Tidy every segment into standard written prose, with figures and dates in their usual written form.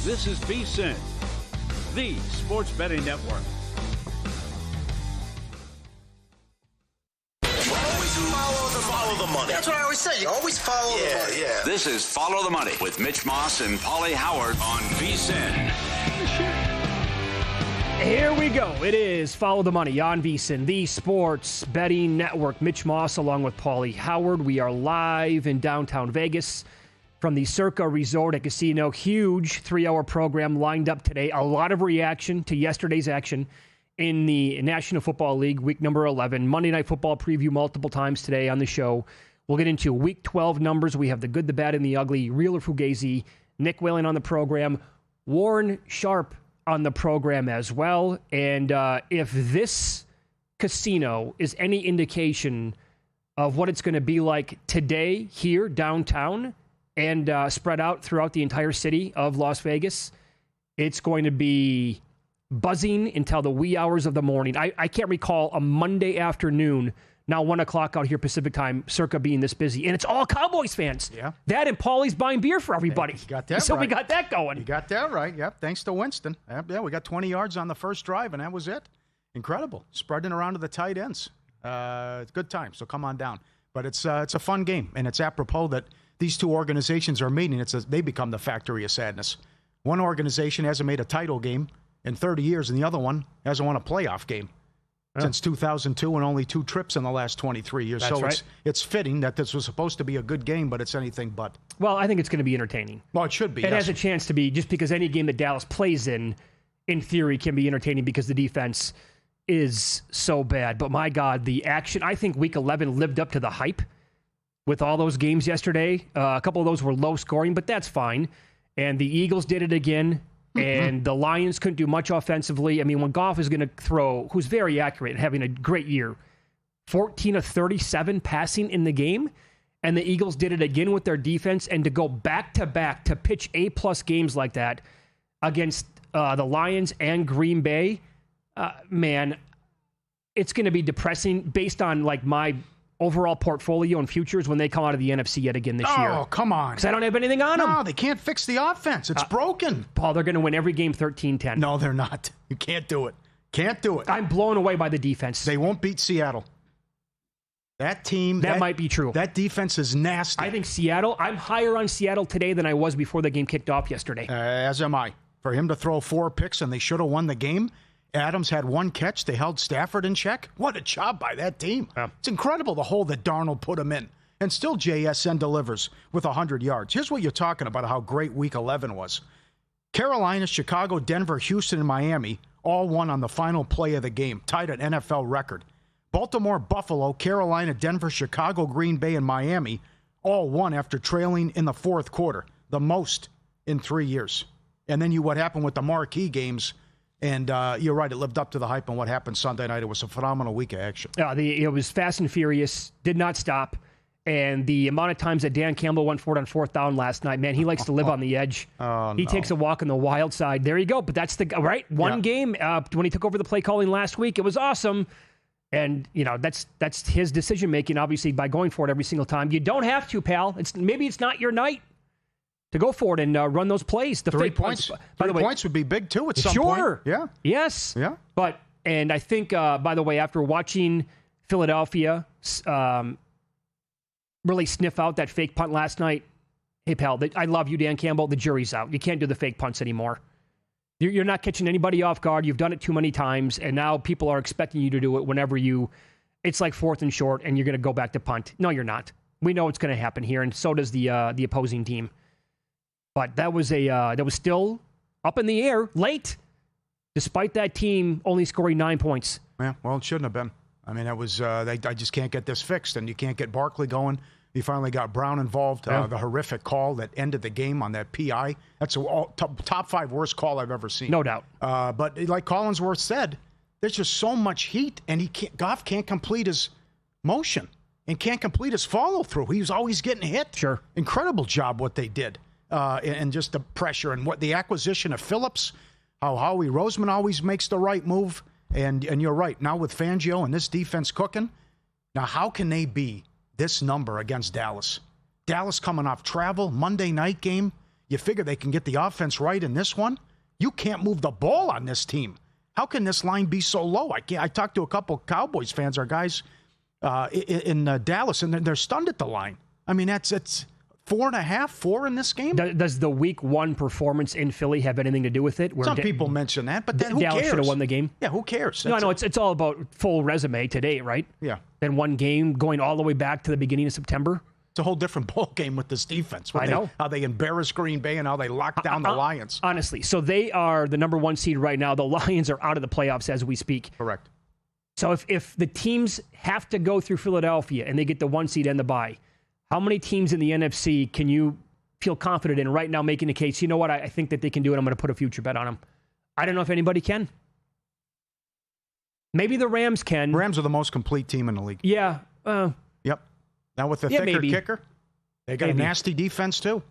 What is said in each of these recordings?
This is VSiN, the sports betting network. Follow the money. That's what I always say. You always follow the money. Yeah. This is Follow the Money with Mitch Moss and Paulie Howard on VSiN. Here we go. It is Follow the Money on VSiN, the sports betting network. Mitch Moss along with Paulie Howard. We are live in downtown Vegas from the Circa Resort and Casino. Huge 3-hour program lined up today. A lot of reaction to yesterday's action in the National Football League, week number 11. Monday Night Football preview multiple times today on the show. We'll get into week 12 numbers. We have the good, the bad, and the ugly. Real or Fugazi, Nick Whalen on the program. Warren Sharp on the program as well. And if this casino is any indication of what it's going to be like today here downtown and spread out throughout the entire city of Las Vegas, it's going to be buzzing until the wee hours of the morning. I can't recall a Monday afternoon, now 1 o'clock out here Pacific time, Circa being this busy. And it's all Cowboys fans. Yeah. That and Paulie's buying beer for everybody. You got that so right. we got that going. You got that right. Yep. Thanks to Winston. Yeah, we got 20 yards on the first drive, and that was it. Incredible. Spreading around to the tight ends. It's a good time, so come on down. But it's a fun game, and it's apropos that these two organizations are meeting. They become the factory of sadness. One organization hasn't made a title game in 30 years, and the other one hasn't won a playoff game since 2002 and only 2 trips in the last 23 years. That's so right. it's fitting that this was supposed to be a good game, but it's anything but. Well, I think it's going to be entertaining. Well, it should be. It yes. has a chance to be, just because any game that Dallas plays in theory, can be entertaining because the defense is so bad. But my God, the action, I think week 11 lived up to the hype with all those games yesterday. A couple of those were low scoring, but that's fine. And the Eagles did it again. And the Lions couldn't do much offensively. I mean, when Goff is going to throw, who's very accurate and having a great year, 14 of 37 passing in the game, and the Eagles did it again with their defense, and to go back-to-back to pitch A-plus games like that against the Lions and Green Bay, man, it's going to be depressing based on like my overall portfolio and futures when they come out of the NFC yet again this year. Oh, come on. Because I don't have anything on them. No, they can't fix the offense. It's broken. Paul, they're going to win every game 13-10. No, they're not. You can't do it. Can't do it. I'm blown away by the defense. They won't beat Seattle. That team. That might be true. That defense is nasty. I think Seattle, I'm higher on Seattle today than I was before the game kicked off yesterday. As am I. For him to throw 4 picks and they should have won the game. Adams had 1 catch. They held Stafford in check. What a job by that team. Yeah. It's incredible the hole that Darnold put him in. And still JSN delivers with 100 yards. Here's what you're talking about, how great Week 11 was. Carolina, Chicago, Denver, Houston, and Miami all won on the final play of the game, tied an NFL record. Baltimore, Buffalo, Carolina, Denver, Chicago, Green Bay, and Miami all won after trailing in the fourth quarter, the most in 3 years. And then what happened with the marquee games. And you're right, it lived up to the hype on what happened Sunday night. It was a phenomenal week of action. It was fast and furious, did not stop. And the amount of times that Dan Campbell went for it on 4th down last night, man, he likes to live on the edge. He takes a walk on the wild side. There you go. But that's right. One game when he took over the play calling last week, it was awesome. And, that's his decision-making, obviously, by going for it every single time. You don't have to, pal. Maybe it's not your night to go for it and run those plays. The 3 points. By the way, points would be big, too, at some point. Sure. Yeah. Yes. Yeah. And I think, by the way, after watching Philadelphia really sniff out that fake punt last night, hey, pal, I love you, Dan Campbell. The jury's out. You can't do the fake punts anymore. You're not catching anybody off guard. You've done it too many times, and now people are expecting you to do it whenever it's like 4th and short, and you're going to go back to punt. No, you're not. We know it's going to happen here, and so does the opposing team. But that was still up in the air late, despite that team only scoring 9 points. Yeah, well, it shouldn't have been. I mean, that was I just can't get this fixed, and you can't get Barkley going. You finally got Brown involved. The horrific call that ended the game on that PI. That's a top 5 worst call I've ever seen. No doubt. But like Collinsworth said, there's just so much heat, and Goff can't complete his motion and can't complete his follow-through. He was always getting hit. Sure. Incredible job what they did. And just the pressure and what the acquisition of Phillips, how Howie Roseman always makes the right move. And you're right. Now with Fangio and this defense cooking, now how can they be this number against Dallas? Dallas coming off travel, Monday night game. You figure they can get the offense right in this one. You can't move the ball on this team. How can this line be so low? I talked to a couple Cowboys fans, our guys in Dallas, and they're stunned at the line. I mean, it's 4.5, 4 in this game. Does the week 1 performance in Philly have anything to do with it? Some people mention that, but then who Dallas cares? should have won the game. Yeah, who cares? No, it's all about full resume today, right? Yeah. Then one game going all the way back to the beginning of September. It's a whole different ball game with this defense. I know. How they embarrass Green Bay and how they lock down the Lions. Honestly, so they are the number 1 seed right now. The Lions are out of the playoffs as we speak. Correct. So if the teams have to go through Philadelphia and they get the 1 seed and the bye, how many teams in the NFC can you feel confident in right now making a case, you know what, I think that they can do it, I'm going to put a future bet on them? I don't know if anybody can. Maybe the Rams can. Rams are the most complete team in the league. Yeah. Yep. Now with the thicker maybe. kicker, they got a nasty defense too.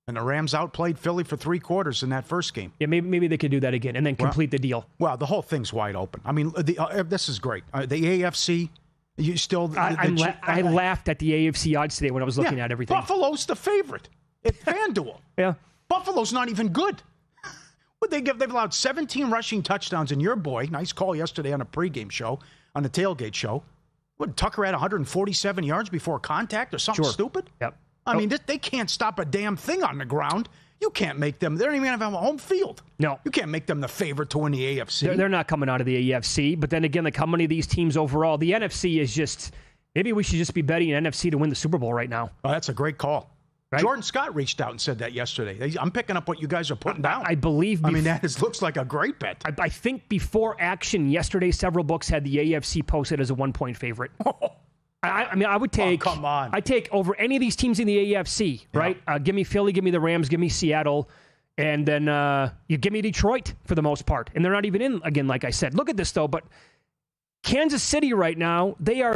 And the Rams outplayed Philly for 3 quarters in that first game. Yeah, maybe they could do that again and then complete the deal. Well, the whole thing's wide open. I mean, this is great. The AFC, you still... I laughed at the AFC odds today when I was looking at everything. Buffalo's the favorite at FanDuel. Yeah. Buffalo's not even good. They've allowed 17 rushing touchdowns, and your boy, nice call yesterday on a pregame show, on the tailgate show, Tucker had 147 yards before contact or something stupid? Yep. I mean, they can't stop a damn thing on the ground. You can't make them. They don't even have a home field. No. You can't make them the favorite to win the AFC. They're not coming out of the AFC. But then again, like how many of these teams overall, the NFC is just, maybe we should just be betting NFC to win the Super Bowl right now. Oh, that's a great call. Right? Jordan Scott reached out and said that yesterday. I'm picking up what you guys are putting down. I believe. That looks like a great bet. I think before action yesterday, several books had the AFC posted as a 1-point favorite. I would take. Oh, come on. I take over any of these teams in the AFC, right? Give me Philly, give me the Rams, give me Seattle, and then you give me Detroit for the most part. And they're not even in again, like I said. Look at this though, but Kansas City right now, they are.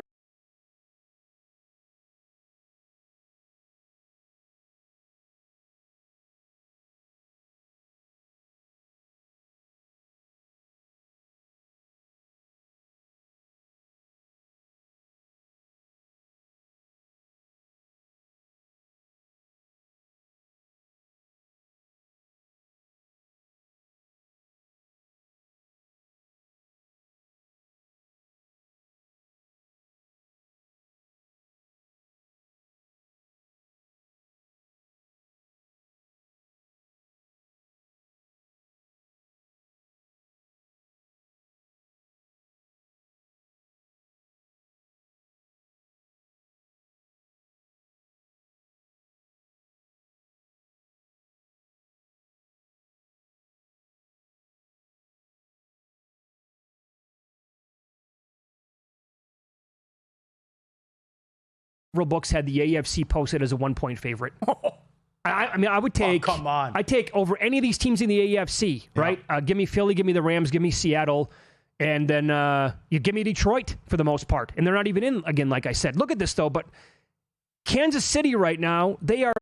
Books had the AFC posted as a 1-point favorite. I would take. Oh, come on. I take over any of these teams in the AFC, right? Give me Philly, give me the Rams, give me Seattle, and then you give me Detroit for the most part. And they're not even in again, like I said. Look at this though, but Kansas City right now, they are.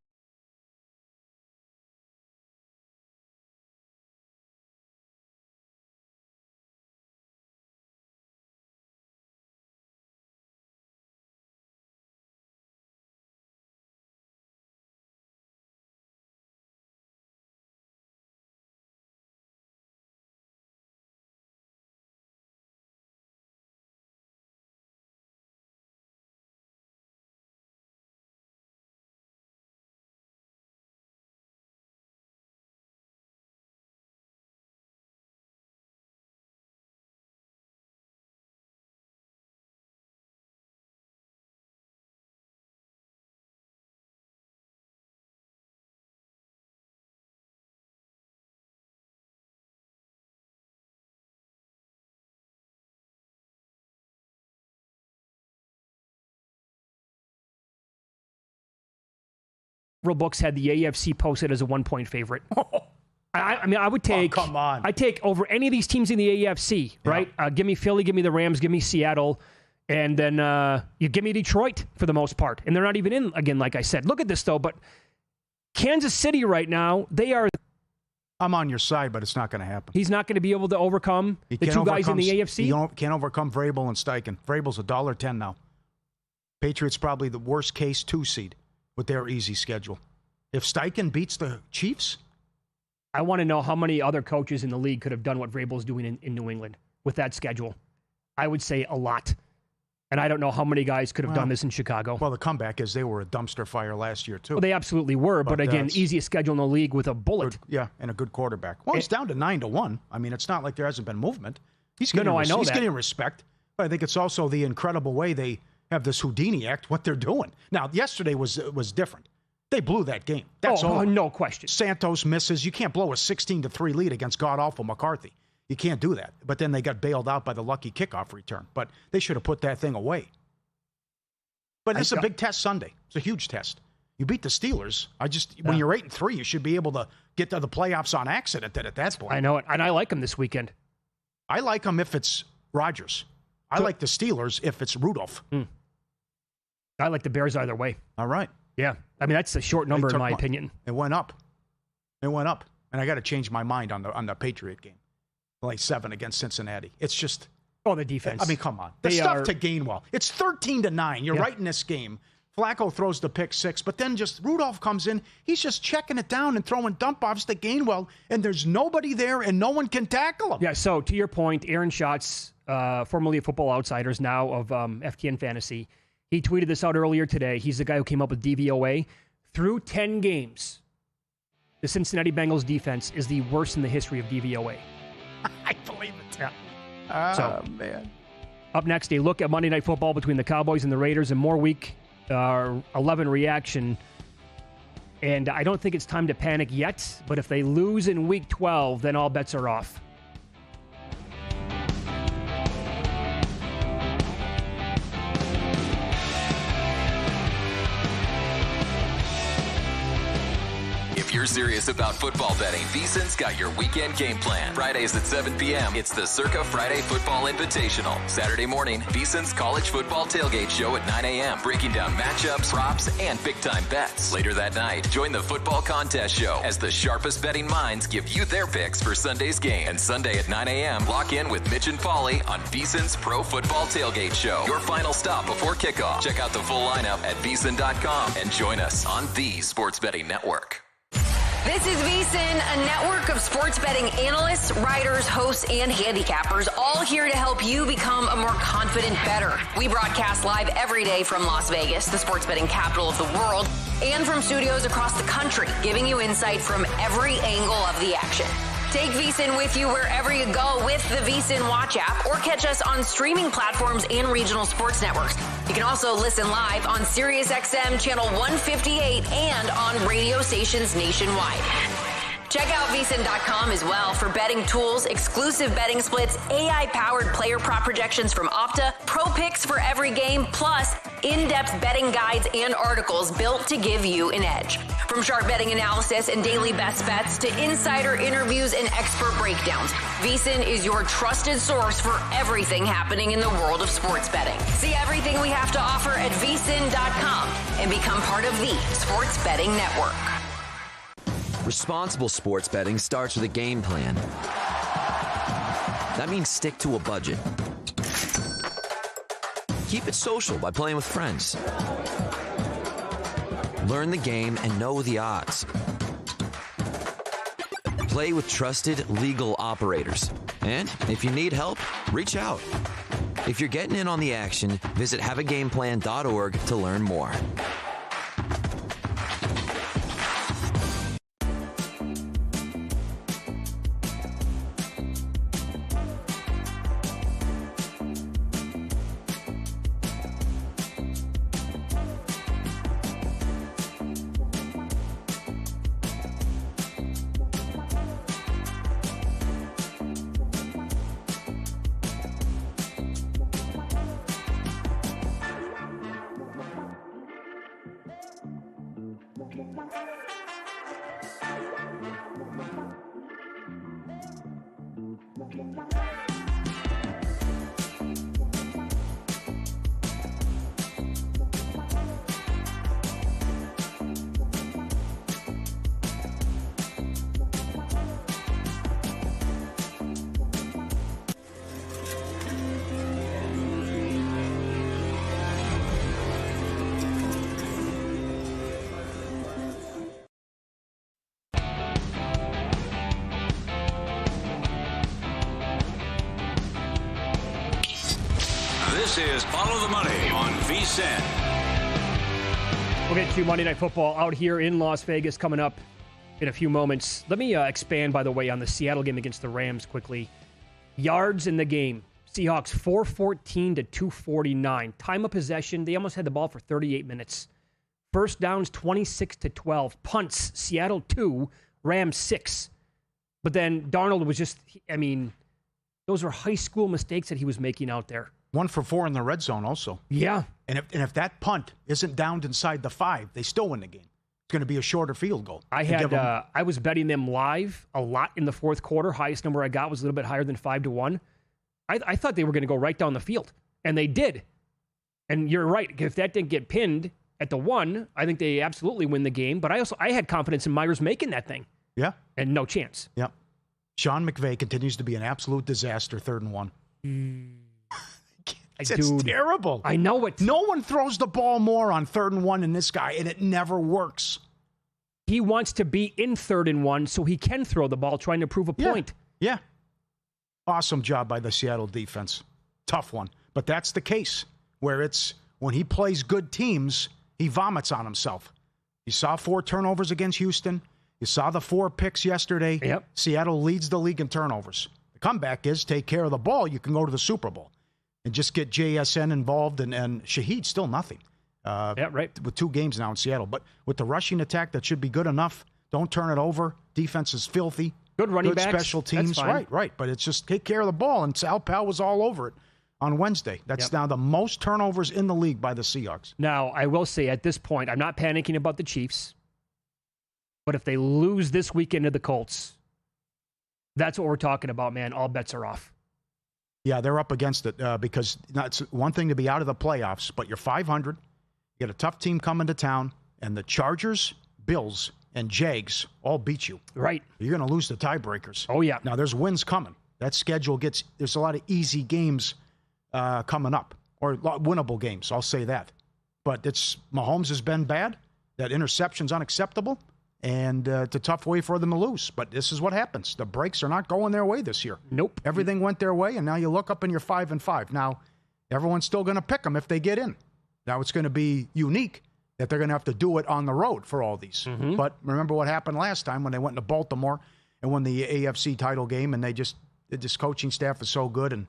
Books had the AFC posted as a 1-point favorite. I would take. Oh, come on. I take over any of these teams in the AFC, right? Give me Philly, give me the Rams, give me Seattle, and then you give me Detroit for the most part. And they're not even in again, like I said. Look at this though, but Kansas City right now, they are. I'm on your side, but it's not going to happen. He's not going to be able to overcome the two guys in the AFC? He can't overcome Vrabel and Steichen. Vrabel's $1.10 now. Patriots probably the worst case 2 seed with their easy schedule. If Steichen beats the Chiefs? I want to know how many other coaches in the league could have done what Vrabel's doing in New England with that schedule. I would say a lot. And I don't know how many guys could have done this in Chicago. Well, the comeback is they were a dumpster fire last year, too. Well, they absolutely were. But again, easiest schedule in the league with a bullet. Good, and a good quarterback. Well, it's down to 9-1. I mean, it's not like there hasn't been movement. He's I know he's that. getting respect. But I think it's also the incredible way they have this Houdini act, what they're doing. Now, yesterday was different. They blew that game. That's all. No question. Santos misses. You can't blow a 16-3 lead against god-awful McCarthy. You can't do that. But then they got bailed out by the lucky kickoff return. But they should have put that thing away. But it's a big test Sunday. It's a huge test. You beat the Steelers. When you're 8-3, you should be able to get to the playoffs on accident at that point. I know it. And I like them this weekend. I like them if it's Rodgers. I like the Steelers if it's Rudolph. I like the Bears either way. All right. Yeah. I mean, that's a short number in my opinion. It went up. And I got to change my mind on the Patriot game. Like 7 against Cincinnati. It's just... Oh, the defense. I mean, come on. The stuff to Gainwell. It's 13-9. You're right in this game. Flacco throws the pick 6, but then just Rudolph comes in. He's just checking it down and throwing dump-offs to Gainwell, and there's nobody there, and no one can tackle him. Yeah, so to your point, Aaron Schatz, formerly of Football Outsiders, now of FTN Fantasy, he tweeted this out earlier today. He's the guy who came up with DVOA. Through 10 games, the Cincinnati Bengals defense is the worst in the history of DVOA. I believe it. Yeah. Man. Up next, a look at Monday Night Football between the Cowboys and the Raiders, and more Week 11 reaction. And I don't think it's time to panic yet, but if they lose in Week 12, then all bets are off. If you're serious about football betting, VSiN's got your weekend game plan. Fridays at 7 p.m., it's the Circa Friday Football Invitational. Saturday morning, VSiN's college football tailgate show at 9 a.m., breaking down matchups, props, and big-time bets. Later that night, join the football contest show as the sharpest betting minds give you their picks for Sunday's game. And Sunday at 9 a.m., lock in with Mitch and Paulie on VSiN's Pro Football Tailgate Show. Your final stop before kickoff. Check out the full lineup at VSiN.com and join us on the Sports Betting Network. This is VSiN, a network of sports betting analysts, writers, hosts, and handicappers, all here to help you become a more confident bettor. We broadcast live every day from Las Vegas, the sports betting capital of the world, and from studios across the country, giving you insight from every angle of the action. Take VSiN with you wherever you go with the VSiN Watch app, or catch us on streaming platforms and regional sports networks. You can also listen live on SiriusXM Channel 158 and on radio stations nationwide. Check out VSiN.com as well for betting tools, exclusive betting splits, AI-powered player prop projections from Opta, pro picks for every game, plus in-depth betting guides and articles built to give you an edge. From sharp betting analysis and daily best bets to insider interviews and expert breakdowns, VSiN is your trusted source for everything happening in the world of sports betting. See everything we have to offer at VSiN.com and become part of the Sports Betting Network. Responsible sports betting starts with a game plan. That means stick to a budget. Keep it social by playing with friends. Learn the game and know the odds. Play with trusted legal operators. And if you need help, reach out. If you're getting in on the action, visit haveagameplan.org to learn more. This is Follow the Money on VSiN. We'll get to Monday Night Football out here in Las Vegas coming up in a few moments. Let me expand, by the way, on the Seattle game against the Rams quickly. Yards in the game. Seahawks 414 to 249. Time of possession, they almost had the ball for 38 minutes. First downs 26 to 12. Punts, Seattle 2, Rams 6. But then Darnold was just, those are high school mistakes that he was making out there. 1 for 4 in the red zone also. Yeah. And if that punt isn't downed inside the 5, they still win the game. It's going to be a shorter field goal. I was betting them live a lot in the fourth quarter. Highest number I got was a little bit higher than 5-1. I thought they were going to go right down the field, and they did. And you're right. If that didn't get pinned at the 1, I think they absolutely win the game. But I had confidence in Myers making that thing. Yeah. And no chance. Yeah. Sean McVay continues to be an absolute disaster, 3rd and 1. It's terrible. I know it. No one throws the ball more on 3rd and 1 than this guy, and it never works. He wants to be in 3rd and 1 so he can throw the ball, trying to prove a point. Yeah. Awesome job by the Seattle defense. Tough one. But that's the case where it's when he plays good teams, he vomits on himself. You saw 4 turnovers against Houston. You saw the 4 picks yesterday. Yep. Seattle leads the league in turnovers. The comeback is take care of the ball. You can go to the Super Bowl and just get JSN involved. And Shaheed, still nothing. Right. With 2 games now in Seattle. But with the rushing attack, that should be good enough. Don't turn it over. Defense is filthy. Good running Good backs. special teams. Right. But it's just take care of the ball. And Sal Pal was all over it on Wednesday. That's now the most turnovers in the league by the Seahawks. Now, I will say at this point, I'm not panicking about the Chiefs. But if they lose this weekend to the Colts, that's what we're talking about, man. All bets are off. Yeah, they're up against it because it's one thing to be out of the playoffs, but you're 500. You got a tough team coming to town, and the Chargers, Bills, and Jags all beat you. Right. You're going to lose the tiebreakers. Oh, yeah. Now, there's wins coming. That schedule there's a lot of easy games coming up, or winnable games, I'll say that. But Mahomes has been bad. That interception's unacceptable. And it's a tough way for them to lose. But this is what happens. The breaks are not going their way this year. Nope. Everything went their way, and now you look up and you're 5-5. Now, everyone's still going to pick them if they get in. Now, it's going to be unique that they're going to have to do it on the road for all these. Mm-hmm. But remember what happened last time when they went to Baltimore and won the AFC title game, and this coaching staff is so good.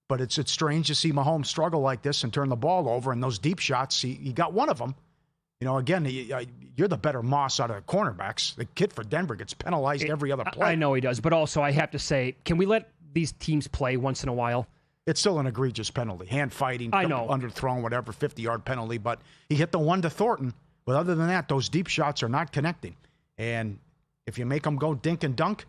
But it's strange to see Mahomes struggle like this and turn the ball over, and those deep shots, he got one of them. Again, you're the better Moss out of the cornerbacks. The kid for Denver gets penalized every other play. I know he does, but also I have to say, can we let these teams play once in a while? It's still an egregious penalty. Hand fighting, I know. Underthrown, whatever, 50-yard penalty. But he hit the one to Thornton. But other than that, those deep shots are not connecting. And if you make them go dink and dunk,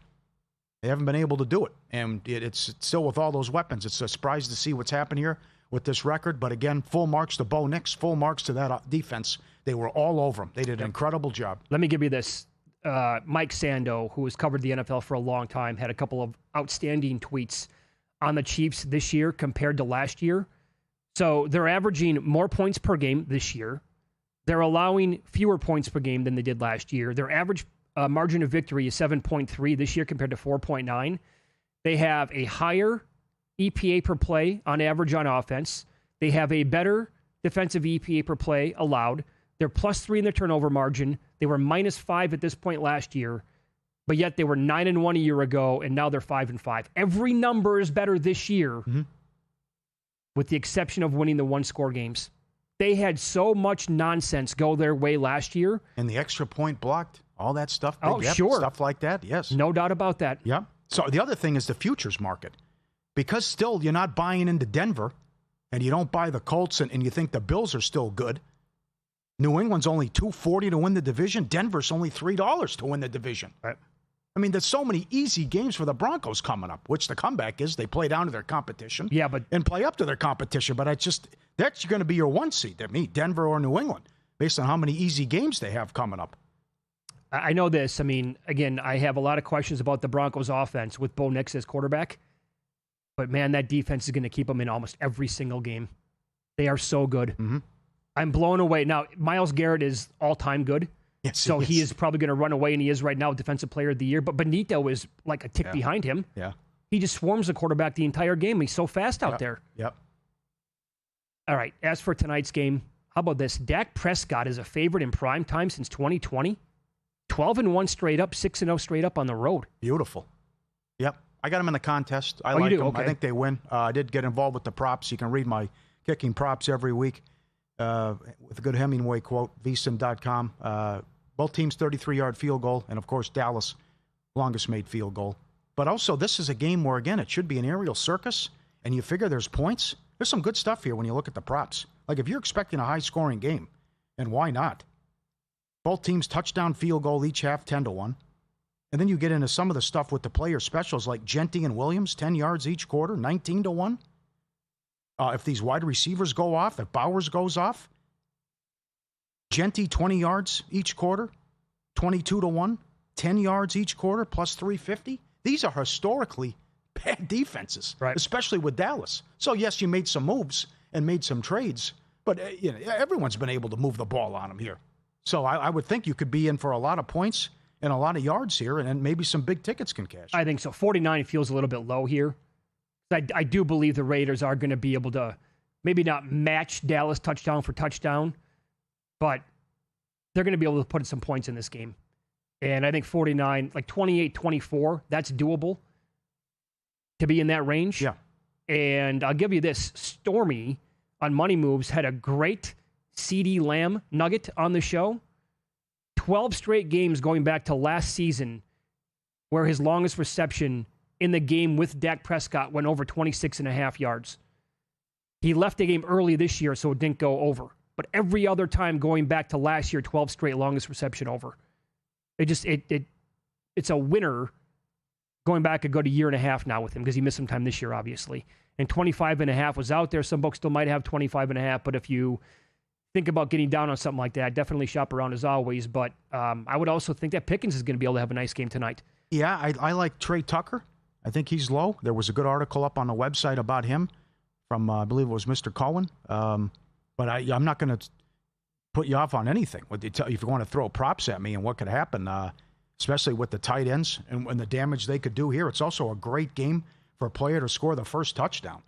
they haven't been able to do it. And it's still with all those weapons. It's a surprise to see what's happened here with this record. But again, full marks to Bo Nix, full marks to that defense. They were all over him. They did an incredible job. Let me give you this. Mike Sando, who has covered the NFL for a long time, had a couple of outstanding tweets on the Chiefs this year compared to last year. So they're averaging more points per game this year. They're allowing fewer points per game than they did last year. Their average margin of victory is 7.3 this year compared to 4.9. They have a higher EPA per play on average on offense. They have a better defensive EPA per play allowed. They're +3 in their turnover margin. They were -5 at this point last year, but yet they were 9-1 a year ago, and now they're 5-5. Every number is better this year, with the exception of winning the one-score games. They had so much nonsense go their way last year. And the extra point blocked, all that stuff. Sure. Stuff like that, yes. No doubt about that. Yeah. So the other thing is the futures market. Because still you're not buying into Denver, and you don't buy the Colts, and you think the Bills are still good. New England's only $2.40 to win the division. Denver's only $3 to win the division. Right. I mean, there's so many easy games for the Broncos coming up, which the comeback is they play down to their competition. Yeah, and play up to their competition. But that's going to be your 1 seed. To me, Denver or New England, based on how many easy games they have coming up. I know this. I mean, again, I have a lot of questions about the Broncos offense with Bo Nix as quarterback. But, man, that defense is going to keep them in almost every single game. They are so good. Mm-hmm. I'm blown away. Now, Myles Garrett is all-time good. Yes, so he is probably going to run away, and he is right now Defensive Player of the Year. But Benito is like a tick behind him. Yeah. He just swarms the quarterback the entire game. He's so fast out there. Yep. All right, as for tonight's game, how about this? Dak Prescott is a favorite in prime time since 2020. 12-1 straight up, 6-0 straight up on the road. Beautiful. Yep. I got them in the contest. I you like do? them. Okay. I think they win. I did get involved with the props. You can read my kicking props every week with a good Hemingway quote, VSiN.com. Both teams 33-yard field goal, and, of course, Dallas, longest made field goal. But also, this is a game where, again, it should be an aerial circus, and you figure there's points. There's some good stuff here when you look at the props. Like, if you're expecting a high-scoring game, and why not? Both teams touchdown field goal each half, 10-1. And then you get into some of the stuff with the player specials like Genty and Williams, 10 yards each quarter, 19-1. If these wide receivers go off, if Bowers goes off, Genty 20 yards each quarter, 22-1, 10 yards each quarter, plus 350. These are historically bad defenses, right, especially with Dallas. So, yes, you made some moves and made some trades, but everyone's been able to move the ball on them here. So I would think you could be in for a lot of points and a lot of yards here, and then maybe some big tickets can cash. I think so. 49 feels a little bit low here. I do believe the Raiders are going to be able to maybe not match Dallas touchdown for touchdown, but they're going to be able to put some points in this game. And I think 49, like 28-24, that's doable to be in that range. Yeah. And I'll give you this. Stormy on Money Moves had a great CeeDee Lamb nugget on the show. 12 straight games going back to last season where his longest reception in the game with Dak Prescott went over 26.5 yards. He left the game early this year, so it didn't go over. But every other time going back to last year, 12 straight longest reception over. It's a winner going back a good year and a half now with him because he missed some time this year, obviously. And 25.5 was out there. Some books still might have 25.5, but if you think about getting down on something like that, definitely shop around as always. But I would also think that Pickens is going to be able to have a nice game tonight. Yeah, I like Trey Tucker. I think he's low. There was a good article up on the website about him from, I believe it was Mr. Cohen. But I'm not going to put you off on anything. If you want to throw props at me and what could happen, especially with the tight ends and the damage they could do here, it's also a great game for a player to score the first touchdown.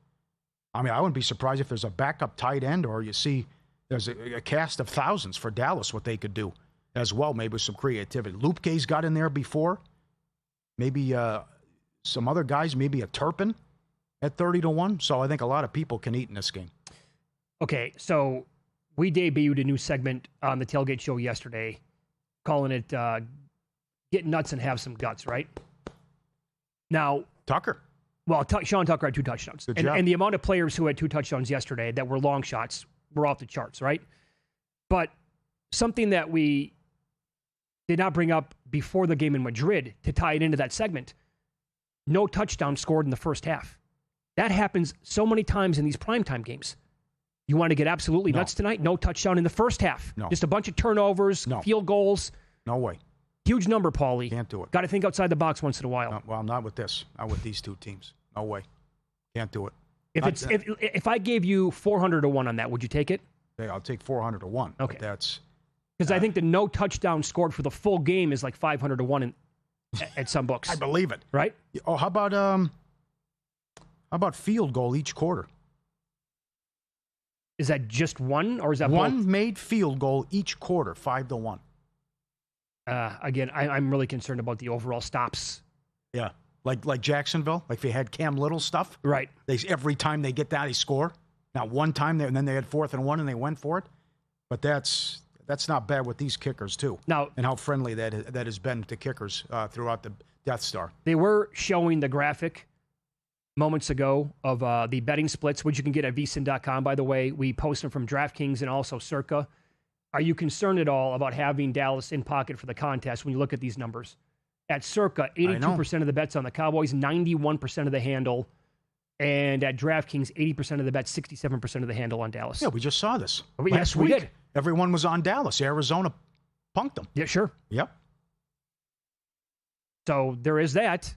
I mean, I wouldn't be surprised if there's a backup tight end or you see there's a cast of thousands for Dallas, what they could do as well, maybe with some creativity. Lupke's got in there before. Maybe some other guys, maybe a Turpin at 30-1. So I think a lot of people can eat in this game. Okay, so we debuted a new segment on the Tailgate Show yesterday, calling it Get Nuts and Have Some Guts, right? Now, Tucker. Well, Sean Tucker had 2 touchdowns. Good job. And the amount of players who had 2 touchdowns yesterday that were long shots were off the charts, right? But something that we did not bring up before the game in Madrid to tie it into that segment, no touchdown scored in the first half. That happens so many times in these primetime games. You want to get absolutely nuts tonight? No touchdown in the first half. No. Just a bunch of turnovers, field goals. No way. Huge number, Paulie. Can't do it. Got to think outside the box once in a while. No, well, not with this. Not with these 2 teams. No way. Can't do it. If I gave you 400-1 on that, would you take it? Yeah, I'll take 400-1. Okay. That's because I think the no touchdown scored for the full game is like 500-1 at some books. I believe it. Right? Oh, how about field goal each quarter? Is that just one, or is that one both? made field goal each quarter, 5-1? Again, I'm really concerned about the overall stops. Yeah, like Jacksonville, like if they had Cam Little stuff, right? Every time they get that, they score. Not one time there, and then they had 4th and 1, and they went for it. But that's not bad with these kickers too. Now, and how friendly that has been to kickers throughout the Death Star. They were showing the graphic moments ago of the betting splits, which you can get at VSiN.com, by the way. We post them from DraftKings and also Circa. Are you concerned at all about having Dallas in pocket for the contest when you look at these numbers? At Circa, 82% of the bets on the Cowboys, 91% of the handle. And at DraftKings, 80% of the bets, 67% of the handle on Dallas. Yeah, we just saw this. Yes, we did. Everyone was on Dallas. Arizona punked them. Yeah, sure. Yep. So there is that.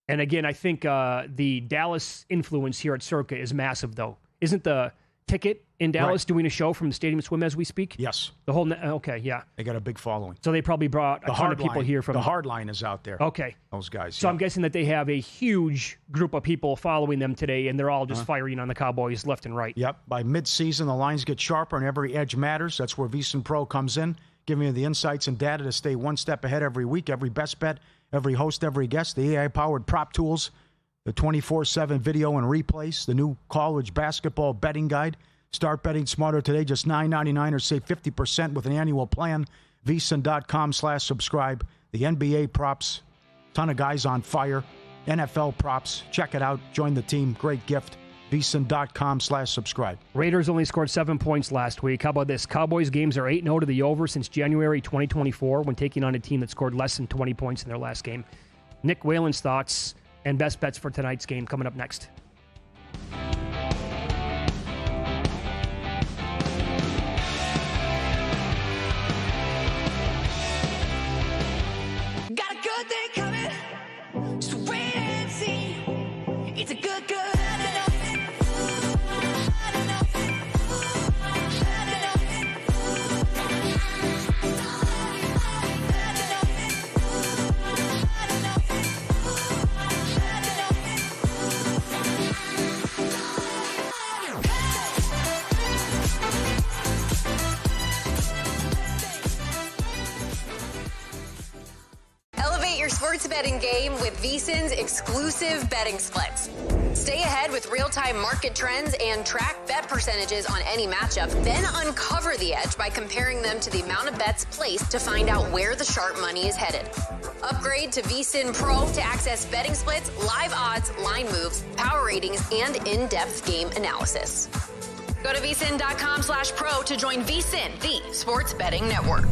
And again, I think the Dallas influence here at Circa is massive, though. Isn't the ticket in Dallas Right. doing a show from the Stadium Swim as we speak? Yes. The whole okay, yeah. They got a big following. So they probably brought a ton of people here from the hard line is out there. Okay. Those guys. So I'm guessing that they have a huge group of people following them today, and they're all just firing on the Cowboys left and right. Yep. By mid-season, the lines get sharper and every edge matters. That's where VSiN Pro comes in, giving you the insights and data to stay one step ahead every week, every best bet, every host, every guest, the AI-powered prop tools, the 24/7 video and replays, the new college basketball betting guide. Start betting smarter today, just $9.99 or save 50% with an annual plan. VSiN.com/subscribe. The NBA props, ton of guys on fire. NFL props, check it out. Join the team. Great gift. VSiN.com/subscribe. Raiders only scored 7 points last week. How about this? Cowboys games are 8-0 to the over since January 2024 when taking on a team that scored less than 20 points in their last game. Nick Whalen's thoughts and best bets for tonight's game coming up next. Got a good thing coming. Just wait and see. It's a good. Elevate your sports betting game with VSiN's exclusive betting splits. Stay ahead with real-time market trends and track bet percentages on any matchup. Then uncover the edge by comparing them to the amount of bets placed to find out where the sharp money is headed. Upgrade to VSiN Pro to access betting splits, live odds, line moves, power ratings, and in-depth game analysis. Go to VSiN.com/pro to join VSiN, the sports betting network.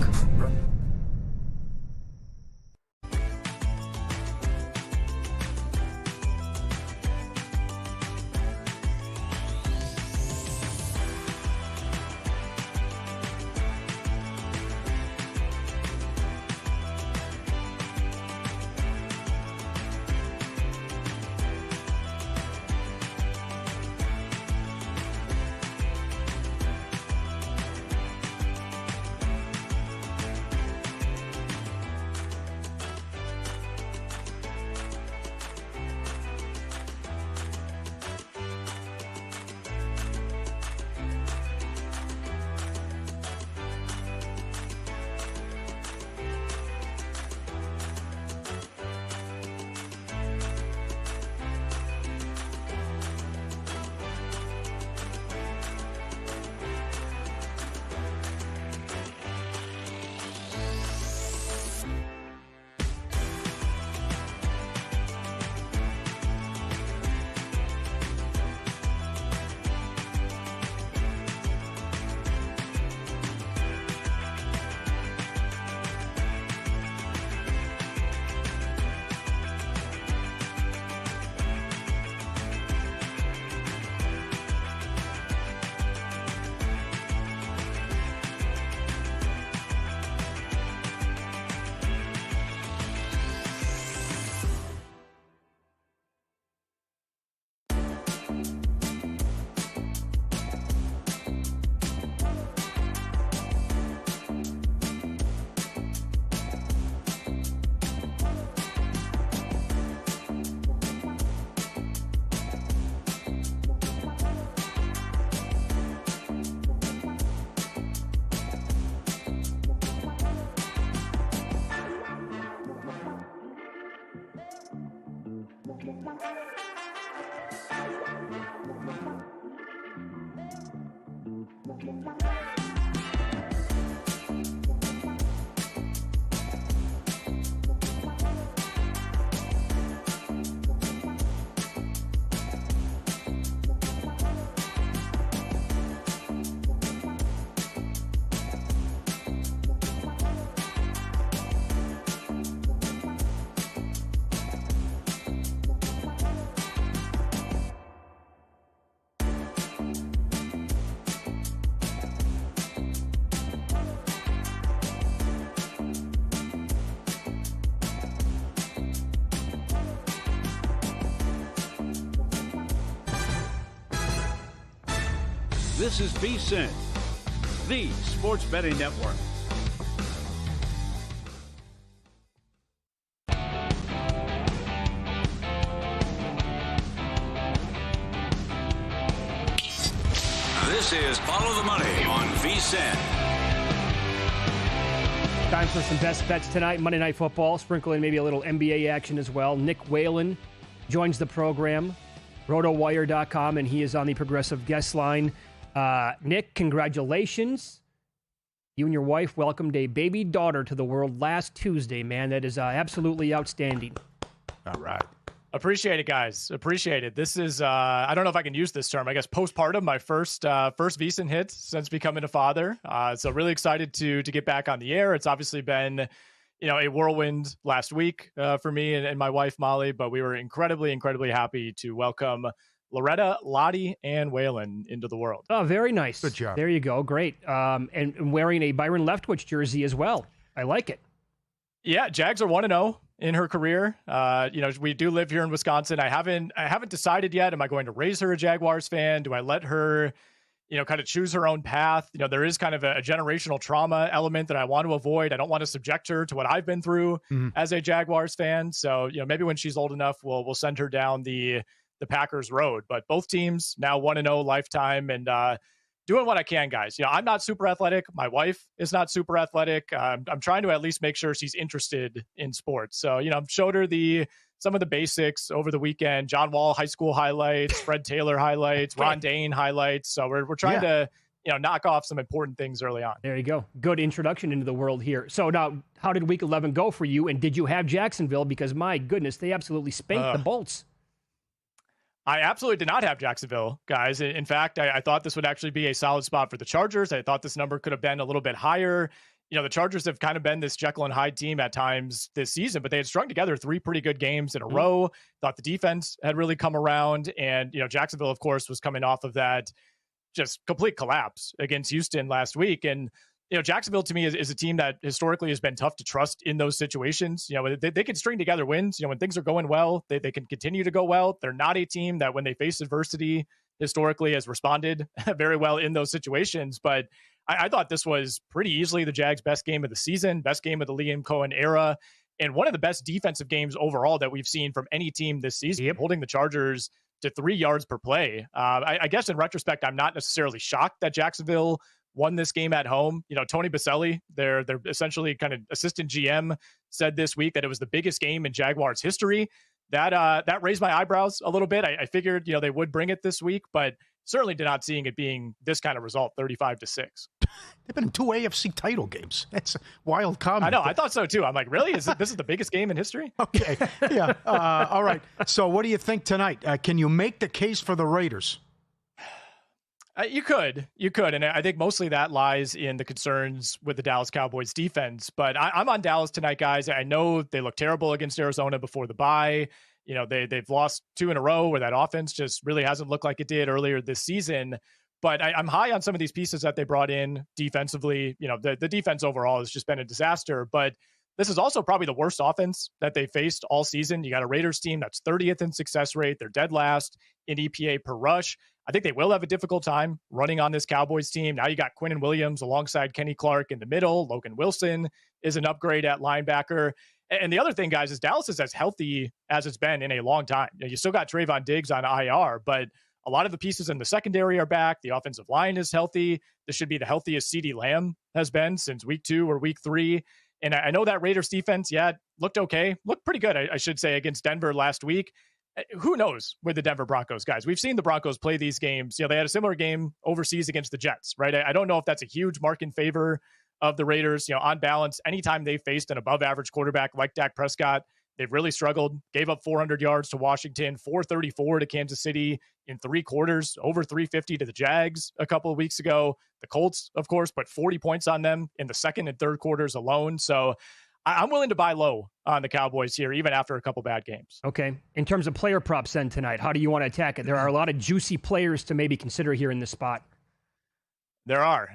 This is VSiN, the sports betting network. This is Follow the Money on VSiN. Time for some best bets tonight. Monday Night Football. Sprinkle in maybe a little NBA action as well. Nick Whalen joins the program, rotowire.com, and he is on the Progressive guest line. Nick, congratulations. You and your wife welcomed a baby daughter to the world last Tuesday, man. That is absolutely outstanding. All right. Appreciate it, guys. Appreciate it. This is, I don't know if I can use this term, I guess postpartum, my first VSiN hit since becoming a father. So really excited to get back on the air. It's obviously been, a whirlwind last week for me and my wife, Molly, but we were incredibly, incredibly happy to welcome Loretta, Lottie, and Whalen into the world. Oh, very nice. Good job. There you go. Great. And wearing a Byron Leftwich jersey as well. I like it. Yeah, Jags are 1-0 in her career. We do live here in Wisconsin. I haven't decided yet. Am I going to raise her a Jaguars fan? Do I let her, kind of choose her own path? There is kind of a generational trauma element that I want to avoid. I don't want to subject her to what I've been through as a Jaguars fan. So, maybe when she's old enough, we'll send her down the Packers road. But both teams now 1-0 lifetime, and doing what I can, guys. I'm not super athletic. My wife is not super athletic. I'm trying to at least make sure she's interested in sports. So, showed her some of the basics over the weekend. John Wall high school highlights, Fred Taylor highlights, Ron Dane highlights. So we're trying to, knock off some important things early on. There you go. Good introduction into the world here. So now, how did week 11 go for you? And did you have Jacksonville? Because my goodness, they absolutely spanked the Bolts. I absolutely did not have Jacksonville, guys. In fact, I thought this would actually be a solid spot for the Chargers. I thought this number could have been a little bit higher. The Chargers have kind of been this Jekyll and Hyde team at times this season, but they had strung together 3 pretty good games in a row. Thought the defense had really come around. And, Jacksonville, of course, was coming off of that just complete collapse against Houston last week. And, Jacksonville to me is a team that historically has been tough to trust in those situations. They can string together wins. When things are going well, they can continue to go well. They're not a team that when they face adversity historically has responded very well in those situations. But I thought this was pretty easily the Jags' best game of the season, best game of the Liam Cohen era, and one of the best defensive games overall that we've seen from any team this season, holding the Chargers to 3 yards per play. I guess in retrospect, I'm not necessarily shocked that Jacksonville won this game at home. Tony Baselli, their essentially kind of assistant GM, said this week that it was the biggest game in Jaguars history. That raised my eyebrows a little bit. I figured, they would bring it this week, but certainly did not seeing it being this kind of result, 35-6. They've been in 2 AFC title games. That's a wild comment. I know. I thought so too. I'm like, really? This is the biggest game in history? Okay. Yeah. All right. So what do you think tonight? Can you make the case for the Raiders? You could. And I think mostly that lies in the concerns with the Dallas Cowboys defense. But I'm on Dallas tonight, guys. I know they look terrible against Arizona before the bye. They've lost 2 in a row where that offense just really hasn't looked like it did earlier this season. But I'm high on some of these pieces that they brought in defensively. The defense overall has just been a disaster. But this is also probably the worst offense that they faced all season. You got a Raiders team that's 30th in success rate. They're dead last in EPA per rush. I think they will have a difficult time running on this Cowboys team. Now you got Quinnen Williams alongside Kenny Clark in the middle. Logan Wilson is an upgrade at linebacker. And the other thing, guys, is Dallas is as healthy as it's been in a long time. You still got Trayvon Diggs on IR, but a lot of the pieces in the secondary are back. The offensive line is healthy. This should be the healthiest CeeDee Lamb has been since week 2 or week 3. And I know that Raiders defense, looked okay. Looked pretty good, I should say, against Denver last week. Who knows with the Denver Broncos, guys? We've seen the Broncos play these games. They had a similar game overseas against the Jets, right? I don't know if that's a huge mark in favor of the Raiders. On balance, anytime they faced an above average quarterback like Dak Prescott, they've really struggled. Gave up 400 yards to Washington, 434 to Kansas City in 3 quarters, over 350 to the Jags a couple of weeks ago. The Colts, of course, put 40 points on them in the second and third quarters alone. So I'm willing to buy low on the Cowboys here, even after a couple bad games. Okay. In terms of player props then tonight, how do you want to attack it? There are a lot of juicy players to maybe consider here in this spot. There are.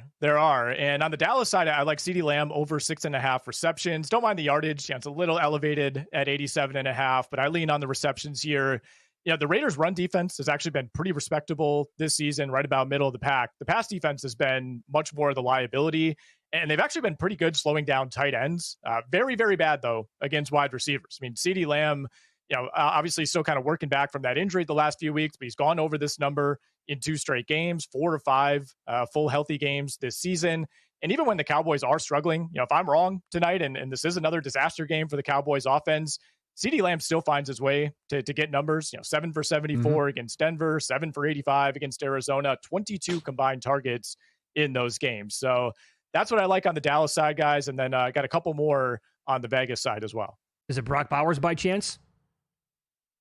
And on the Dallas side, I like CeeDee Lamb over 6.5 receptions. Don't mind the yardage. It's a little elevated at 87.5, but I lean on the receptions here. The Raiders' run defense has actually been pretty respectable this season, right about middle of the pack. The pass defense has been much more the liability, and they've actually been pretty good slowing down tight ends. Very, very bad, though, against wide receivers. I mean, CeeDee Lamb, obviously still kind of working back from that injury the last few weeks, but he's gone over this number in 2 straight games, 4 to 5 full healthy games this season. And even when the Cowboys are struggling, if I'm wrong tonight, and this is another disaster game for the Cowboys offense, CeeDee Lamb still finds his way to get numbers, 7 for 74 against Denver, 7 for 85 against Arizona, 22 combined targets in those games. So that's what I like on the Dallas side, guys. And then I got a couple more on the Vegas side as well. Is it Brock Bowers by chance?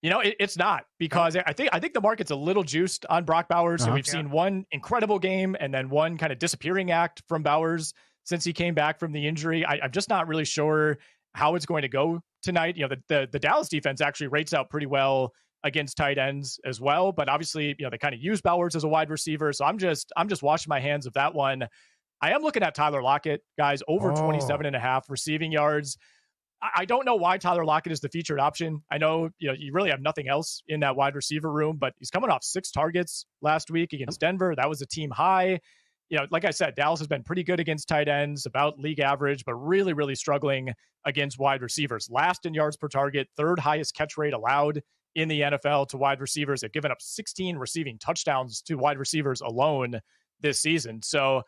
It's not, because I think the market's a little juiced on Brock Bowers. And we've seen one incredible game and then one kind of disappearing act from Bowers since he came back from the injury. I'm just not really sure how it's going to go tonight. The Dallas defense actually rates out pretty well against tight ends as well, but obviously, they kind of use Bowers as a wide receiver. So I'm just washing my hands of that one. I am looking at Tyler Lockett, guys, over 27.5 receiving yards. I don't know why Tyler Lockett is the featured option. I know, you really have nothing else in that wide receiver room, but he's coming off 6 targets last week against Denver. That was a team high. Like I said, Dallas has been pretty good against tight ends, about league average, but really, really struggling against wide receivers. Last in yards per target, 3rd highest catch rate allowed in the NFL to wide receivers. They've given up 16 receiving touchdowns to wide receivers alone this season. So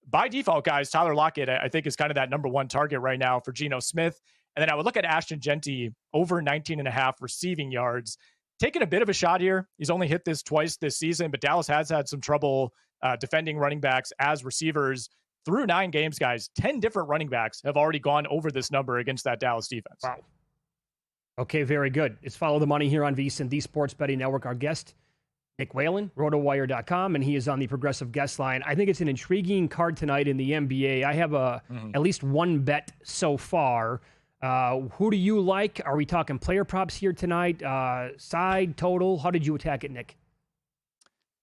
by default, guys, Tyler Lockett, I think, is kind of that number 1 target right now for Geno Smith. And then I would look at Ashton Genty, over 19.5 receiving yards. Taking a bit of a shot here. He's only hit this twice this season, but Dallas has had some trouble defending running backs as receivers. Through 9 games, guys, 10 different running backs have already gone over this number against that Dallas defense. Wow. Okay, very good. It's Follow the Money here on VSiN, the Sports Betting Network. Our guest, Nick Whalen, rotowire.com, and he is on the Progressive Guest Line. I think it's an intriguing card tonight in the NBA. I have at least one bet so far. Who do you like? Are we talking player props here tonight? Side, total? How did you attack it, Nick?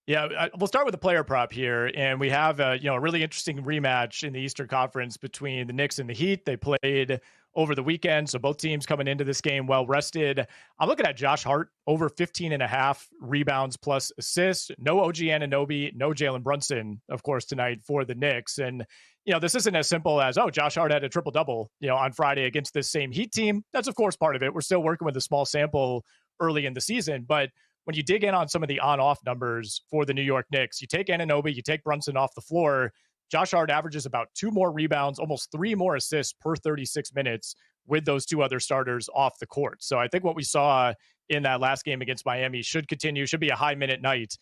Yeah, we'll start with the player prop here, and we have a really interesting rematch in the Eastern Conference between the Knicks and the Heat. They played over the weekend, so both teams coming into this game well rested. I'm looking at Josh Hart over 15.5 rebounds plus assists. No OG Anunoby, no Jalen Brunson, of course, tonight for the Knicks. And this isn't as simple as, Josh Hart had a triple-double, on Friday against this same Heat team. That's, of course, part of it. We're still working with a small sample early in the season, but when you dig in on some of the on-off numbers for the New York Knicks, you take Anunoby, you take Brunson off the floor, Josh Hart averages about 2 more rebounds, almost 3 more assists per 36 minutes with those 2 other starters off the court. So I think what we saw in that last game against Miami should continue, should be a high-minute night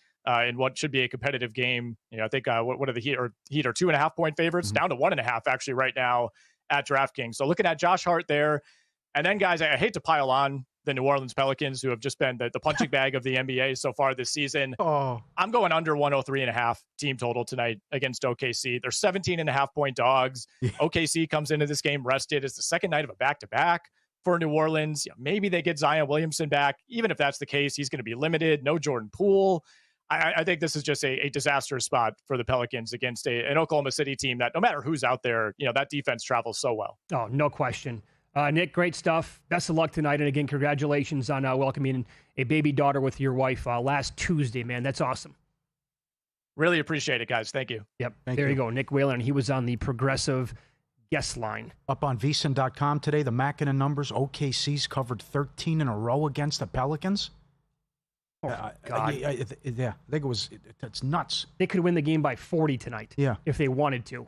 in what should be a competitive game. I think what are the Heat are 2.5-point favorites, down to 1.5 actually right now at DraftKings. So looking at Josh Hart there. And then, guys, I hate to pile on the New Orleans Pelicans, who have just been the punching bag of the NBA so far this season. I'm going under 103.5 team total tonight against OKC. They're 17.5-point dogs. OKC comes into this game rested. It's the second night of a back-to-back for New Orleans. Maybe they get Zion Williamson back. Even if that's the case, he's going to be limited. No Jordan Poole. I think this is just a disastrous spot for the Pelicans against an Oklahoma City team that no matter who's out there, that defense travels so well. Oh, no question. Nick, great stuff. Best of luck tonight. And again, congratulations on welcoming a baby daughter with your wife last Tuesday, man. That's awesome. Really appreciate it, guys. Thank you. Yep. There you go. Nick Whalen. He was on the Progressive Guest Line. Up on VSiN.com today, the Mackinnon numbers. OKC's covered 13 in a row against the Pelicans. Oh, God. I think it's nuts. They could win the game by 40 tonight. Yeah. If they wanted to.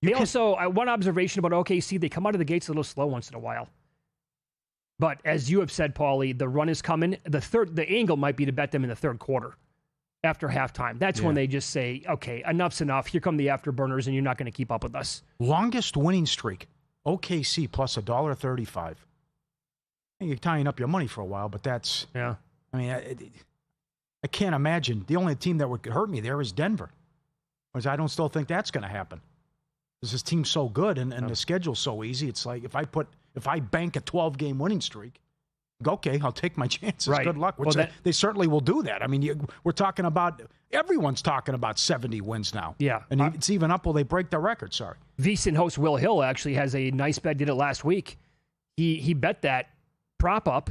One observation about OKC, they come out of the gates a little slow once in a while. But as you have said, Paulie, the run is coming. The angle might be to bet them in the third quarter after halftime. That's when they just say, okay, enough's enough. Here come the afterburners, and you're not going to keep up with us. Longest winning streak, OKC plus $1.35. You're tying up your money for a while, but that's... Yeah. I mean, I can't imagine. The only team that would hurt me there is Denver. Because I don't still think that's going to happen. Because this team's so good and the schedule's so easy. It's like if I bank a 12-game winning streak, okay, I'll take my chances. Right. Good luck. They certainly will do that. I mean, we're talking about everyone's talking about 70 wins now. Yeah, and it's even up. Will they break the record? Sorry. VSiN host Will Hill actually has a nice bet. Did it last week. He bet that prop up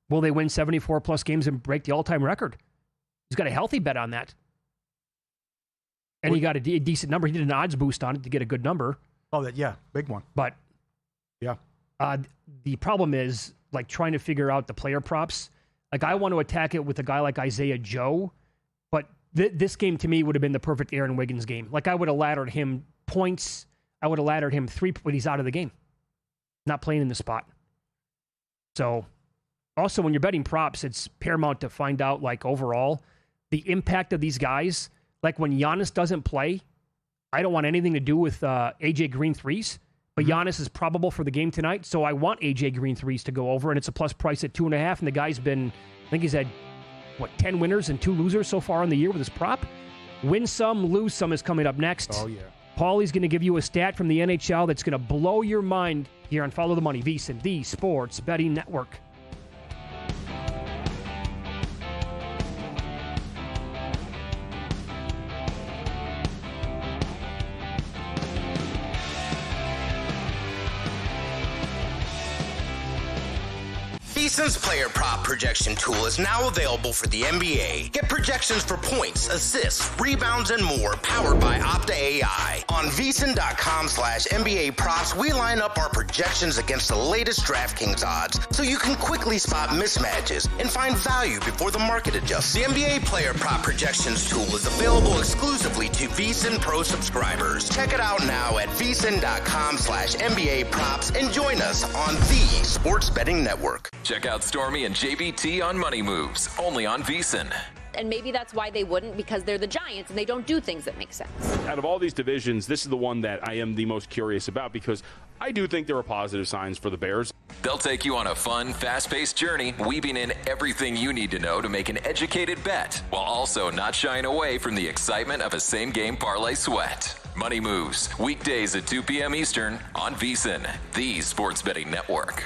Will they win 74-plus games and break the all-time record? He's got a healthy bet on that. And he got a decent number. He did an odds boost on it to get a good number. Oh, big one. But yeah, the problem is like trying to figure out the player props. Like I want to attack it with a guy like Isaiah Joe, but this game to me would have been the perfect Aaron Wiggins game. Like I would have laddered him points. I would have laddered him 3, but he's out of the game, not playing in the spot. So also when you're betting props, it's paramount to find out like overall the impact of these guys. Like when Giannis doesn't play, I don't want anything to do with AJ Green threes, but Giannis is probable for the game tonight, so I want AJ Green threes to go over, and it's a plus price at 2.5, and the guy's been, I think he's had, 10 winners and 2 losers so far in the year with his prop? Win some, lose some is coming up next. Oh, yeah. Paulie's going to give you a stat from the NHL that's going to blow your mind here on Follow the Money, VSiN, the Sports Betting Network. VSiN's player prop projection tool is now available for the NBA. Get projections for points, assists, rebounds, and more powered by Opta AI. On VSiN.com/NBA props, we line up our projections against the latest DraftKings odds so you can quickly spot mismatches and find value before the market adjusts. The NBA player prop projections tool is available exclusively to VSiN Pro subscribers. Check it out now at VSiN.com/NBA props and join us on the Sports Betting Network. Check out Stormy and JBT on Money Moves, only on VSiN. And maybe that's why they wouldn't, because they're the Giants and they don't do things that make sense. Out of all these divisions, this is the one that I am the most curious about because I do think there are positive signs for the Bears. They'll take you on a fun, fast-paced journey, weaving in everything you need to know to make an educated bet, while also not shying away from the excitement of a same-game parlay sweat. Money Moves, weekdays at 2 p.m. Eastern on VSiN, the Sports Betting Network.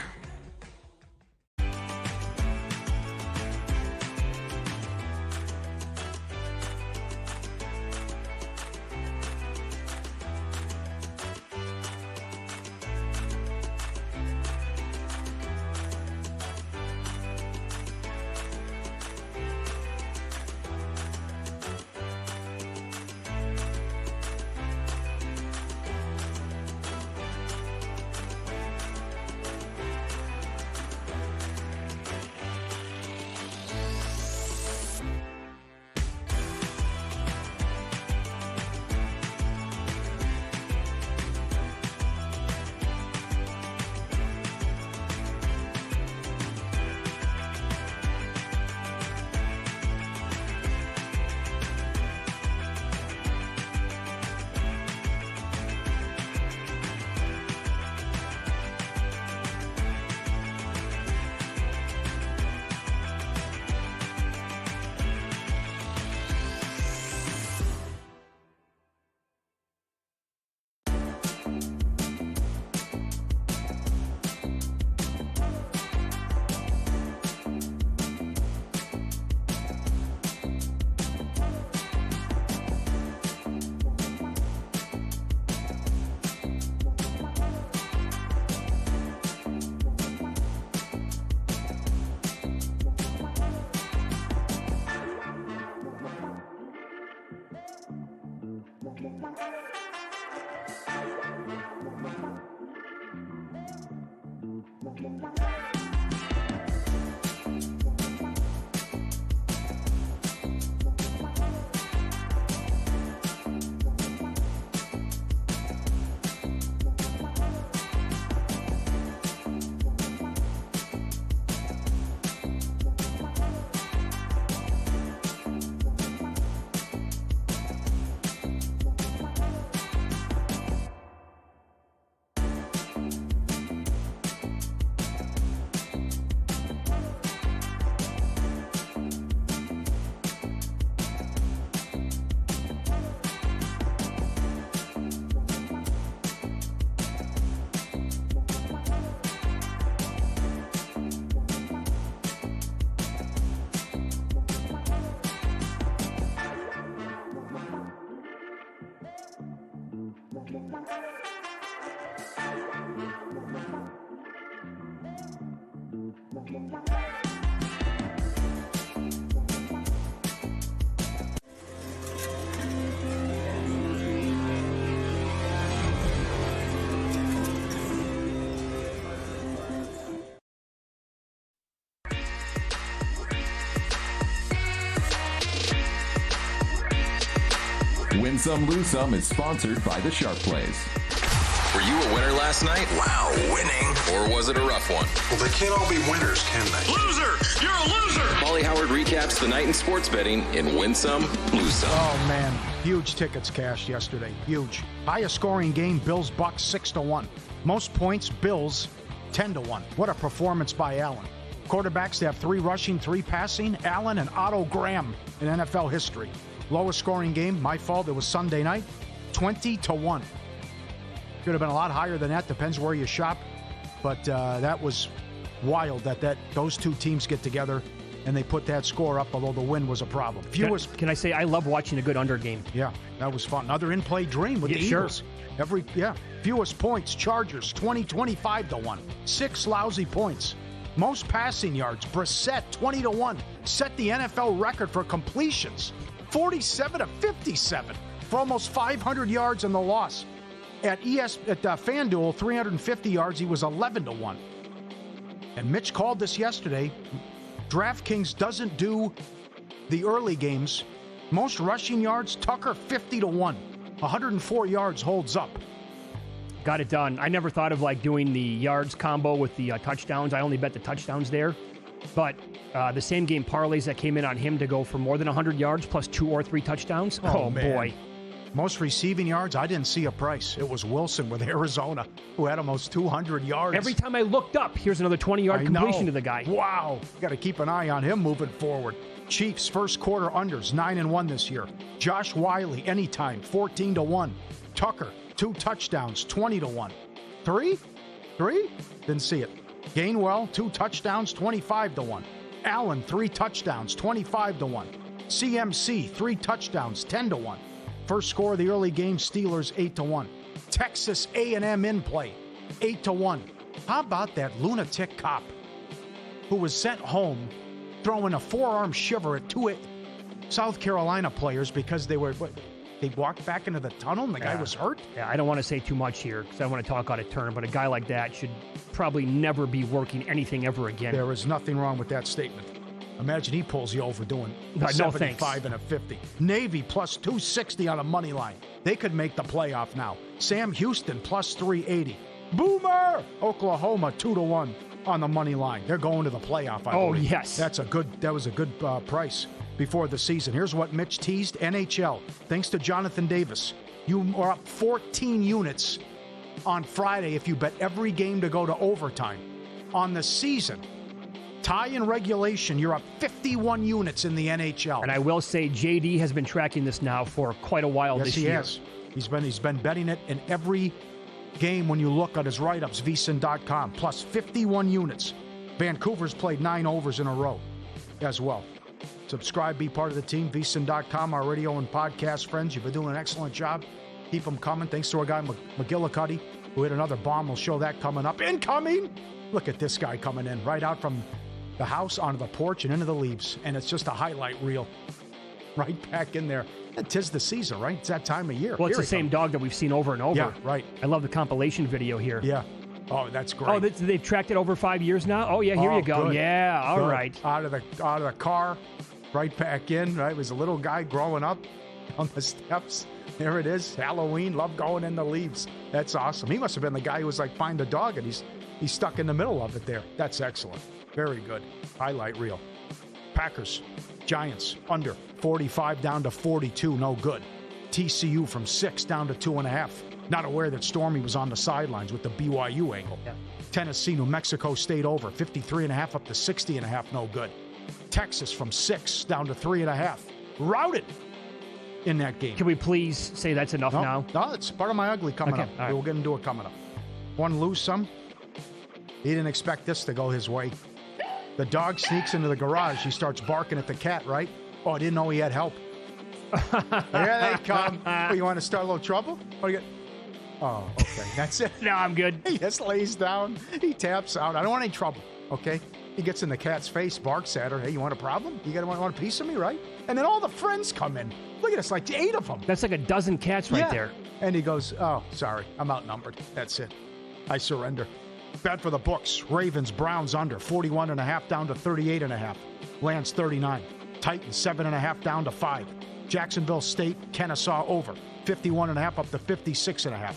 Win Some, Lose Some is sponsored by the Sharp Plays. Were you a winner last night? Wow, winning. Or was it a rough one? Well, they can't all be winners, can they? Loser! You're a loser! Paulie Howard recaps the night in sports betting in Win Some, Lose Some. Oh, man. Huge tickets cashed yesterday. Huge. Highest scoring game, Bills-Bucks 6-1. Most points, Bills 10-1. What a performance by Allen. Quarterbacks to have 3 rushing, 3 passing. Allen and Otto Graham in NFL history. Lowest scoring game, my fault, it was Sunday night, 20-1. Could have been a lot higher than that, depends where you shop. But that was wild that those two teams get together and they put that score up, although the win was a problem. Can I say I love watching a good under game? Yeah, that was fun. Another in-play dream with the Eagles. Fewest points, Chargers, 25-1. 6 lousy points. Most passing yards, Brissett, 20-1. Set the NFL record for completions, 47-57, for almost 500 yards in the loss. At FanDuel, 350 yards, he was 11-1. And Mitch called this yesterday. DraftKings doesn't do the early games. Most rushing yards, Tucker, 50-1. 104 yards holds up. Got it done. I never thought of doing the yards combo with the touchdowns. I only bet the touchdowns there. But the same game parlays that came in on him to go for more than 100 yards plus 2 or 3 touchdowns. Oh boy. Most receiving yards, I didn't see a price. It was Wilson with Arizona, who had almost 200 yards. Every time I looked up, here's another 20-yard completion to the guy. Wow. Got to keep an eye on him moving forward. Chiefs first quarter unders, 9-1 this year. Josh Wiley, anytime, 14-1. Tucker, 2 touchdowns, 20-1. 3? Didn't see it. Gainwell, 2 touchdowns, 25-1. Allen, 3 touchdowns, 25-1. CMC, 3 touchdowns, 10-1. First score of the early game, Steelers 8-1. Texas A&M in play, 8-1. How about that lunatic cop who was sent home throwing a forearm shiver at 2 South Carolina players because they walked back into the tunnel and the guy was hurt? Yeah, I don't want to say too much here because I don't want to talk out of turn, but a guy like that should probably never be working anything ever again. There is nothing wrong with that statement. Imagine he pulls you over doing 75 and a 50. Navy plus 260 on a money line. They could make the playoff now. Sam Houston plus 380. Boomer! Oklahoma 2-1 on the money line. They're going to the playoff, I believe. Yes. That was a good price before the season. Here's what Mitch teased. NHL, thanks to Jonathan Davis, you are up 14 units on Friday if you bet every game to go to overtime. On the season, tie in regulation, you're up 51 units in the NHL. And I will say JD has been tracking this now for quite a while this year. Yes, he has. He's been betting it in every game when you look at his write-ups, VSiN.com, plus 51 units. Vancouver's played 9 overs in a row as well. Subscribe, be part of the team, VSiN.com, our radio and podcast friends. You've been doing an excellent job. Keep them coming. Thanks to our guy, McGillicuddy, who hit another bomb. We'll show that coming up. Incoming! Look at this guy coming in right out from the house onto the porch and into the leaves. And it's just a highlight reel right back in there. And 'tis the season, right? It's that time of year. Well, it's the same dog that we've seen over and over. Yeah, right. I love the compilation video here. Yeah. Oh, that's great. Oh, they've tracked it over 5 years now? Oh, yeah, here you go. Good. Yeah, all right. Out of the car, right back in, right? He was a little guy growing up on the steps. There it is. Halloween. Love going in the leaves. That's awesome. He must have been the guy who was like, find a dog, and he's stuck in the middle of it there. That's excellent. Very good. Highlight reel. Packers, Giants, under 45 down to 42. No good. TCU from 6 down to 2.5. Not aware that Stormy was on the sidelines with the BYU angle. Yeah. Tennessee, New Mexico State over 53.5 up to 60.5. No good. Texas from 6 down to 3.5. Routed in that game. Can we please say that's enough now? No, it's part of my ugly coming up. Right. We'll get into it coming up. One lose some. He didn't expect this to go his way. The dog sneaks into the garage. He starts barking at the cat, right? Oh, I didn't know he had help. Here they come. Oh, you want to start a little trouble? What do you get? Oh, okay. That's it. No, I'm good. He just lays down. He taps out. I don't want any trouble, okay? He gets in the cat's face, barks at her. Hey, you want a problem? You want a piece of me, right? And then all the friends come in. Look at us, like 8 of them. That's like a dozen cats right there. And he goes, oh, sorry. I'm outnumbered. That's it. I surrender. Bet for the books. Ravens, Browns under 41.5 down to 38.5. Lands 39. Titans 7.5 down to 5. Jacksonville State, Kennesaw over. 51.5 up to 56.5.